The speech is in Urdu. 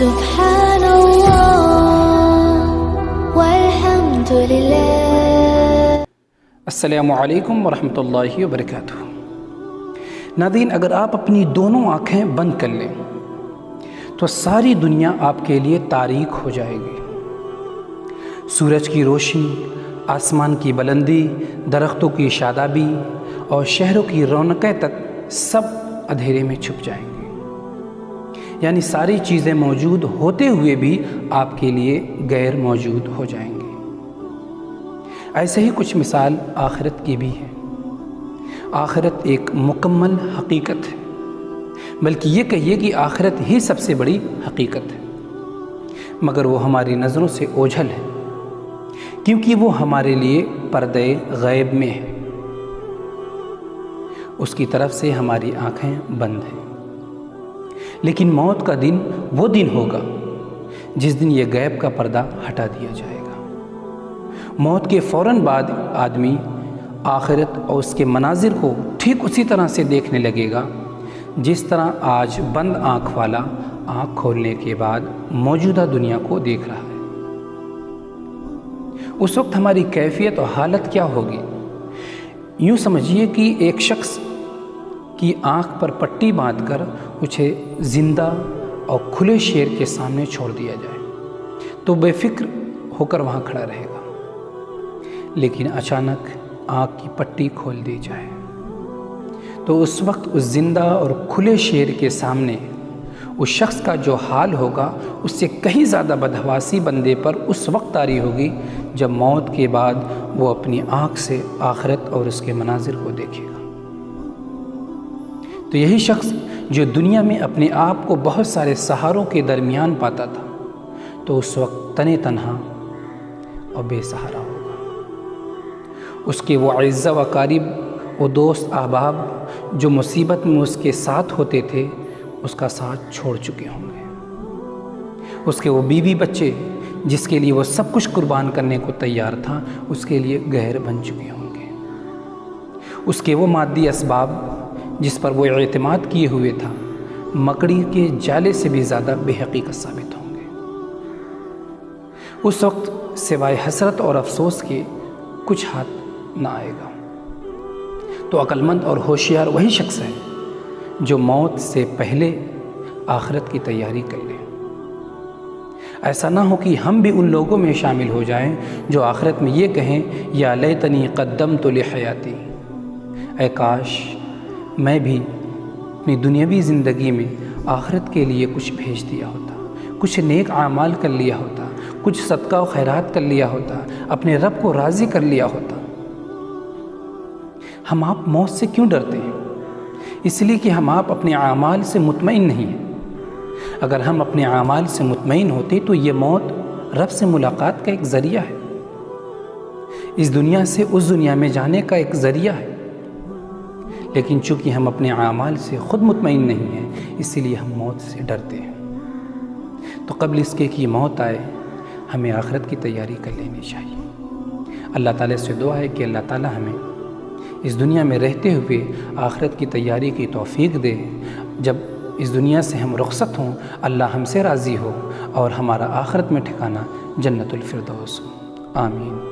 سبحان اللہ والحمد للہ۔ السلام علیکم ورحمۃ اللہ وبرکاتہ۔ ناظرین، اگر آپ اپنی دونوں آنکھیں بند کر لیں تو ساری دنیا آپ کے لیے تاریک ہو جائے گی۔ سورج کی روشنی، آسمان کی بلندی، درختوں کی شادابی اور شہروں کی رونقیں تک سب اندھیرے میں چھپ جائیں گے۔ یعنی ساری چیزیں موجود ہوتے ہوئے بھی آپ کے لیے غیر موجود ہو جائیں گے۔ ایسے ہی کچھ مثال آخرت کی بھی ہے۔ آخرت ایک مکمل حقیقت ہے، بلکہ یہ کہیے کہ آخرت ہی سب سے بڑی حقیقت ہے، مگر وہ ہماری نظروں سے اوجھل ہے، کیونکہ وہ ہمارے لیے پردے غیب میں ہے۔ اس کی طرف سے ہماری آنکھیں بند ہیں۔ لیکن موت کا دن وہ دن ہوگا جس دن یہ غیب کا پردہ ہٹا دیا جائے گا۔ موت کے فوراً بعد آدمی آخرت اور اس کے مناظر کو ٹھیک اسی طرح سے دیکھنے لگے گا جس طرح آج بند آنکھ والا آنکھ کھولنے کے بعد موجودہ دنیا کو دیکھ رہا ہے۔ اس وقت ہماری کیفیت اور حالت کیا ہوگی؟ یوں سمجھیے کہ ایک شخص کی آنکھ پر پٹی باندھ کر اسے زندہ اور کھلے شیر کے سامنے چھوڑ دیا جائے تو بے فکر ہو کر وہاں کھڑا رہے گا، لیکن اچانک آنکھ کی پٹی کھول دی جائے تو اس وقت اس زندہ اور کھلے شیر کے سامنے اس شخص کا جو حال ہوگا اس سے کہیں زیادہ بدحواسی بندے پر اس وقت طاری ہوگی جب موت کے بعد وہ اپنی آنکھ سے آخرت اور اس کے مناظر کو دیکھے گا۔ تو یہی شخص جو دنیا میں اپنے آپ کو بہت سارے سہاروں کے درمیان پاتا تھا تو اس وقت تنے تنہا اور بے سہارا ہوگا۔ اس کے وہ اعزا و اقارب، وہ دوست احباب جو مصیبت میں اس کے ساتھ ہوتے تھے، اس کا ساتھ چھوڑ چکے ہوں گے۔ اس کے وہ بیوی بچے جس کے لیے وہ سب کچھ قربان کرنے کو تیار تھا، اس کے لیے غیر بن چکے ہوں گے۔ اس کے وہ مادی اسباب جس پر وہ اعتماد کیے ہوئے تھا، مکڑی کے جالے سے بھی زیادہ بے حقیقت ثابت ہوں گے۔ اس وقت سوائے حسرت اور افسوس کے کچھ ہاتھ نہ آئے گا۔ تو عقل مند اور ہوشیار وہی شخص ہے جو موت سے پہلے آخرت کی تیاری کر لے۔ ایسا نہ ہو کہ ہم بھی ان لوگوں میں شامل ہو جائیں جو آخرت میں یہ کہیں، یا لیتنی قدمت لحیاتی، اے کاش میں بھی اپنی دنیاوی زندگی میں آخرت کے لیے کچھ بھیج دیا ہوتا، کچھ نیک اعمال کر لیا ہوتا، کچھ صدقہ و خیرات کر لیا ہوتا، اپنے رب کو راضی کر لیا ہوتا۔ ہم آپ موت سے کیوں ڈرتے ہیں؟ اس لیے کہ ہم آپ اپنے اعمال سے مطمئن نہیں ہیں۔ اگر ہم اپنے اعمال سے مطمئن ہوتے تو یہ موت رب سے ملاقات کا ایک ذریعہ ہے، اس دنیا سے اس دنیا میں جانے کا ایک ذریعہ ہے۔ لیکن چونکہ ہم اپنے اعمال سے خود مطمئن نہیں ہیں، اسی لیے ہم موت سے ڈرتے ہیں۔ تو قبل اس کے کہ موت آئے ہمیں آخرت کی تیاری کر لینی چاہیے۔ اللہ تعالیٰ سے دعا ہے کہ اللہ تعالیٰ ہمیں اس دنیا میں رہتے ہوئے آخرت کی تیاری کی توفیق دے، جب اس دنیا سے ہم رخصت ہوں اللہ ہم سے راضی ہو اور ہمارا آخرت میں ٹھکانہ جنت الفردوس ہو۔ آمین۔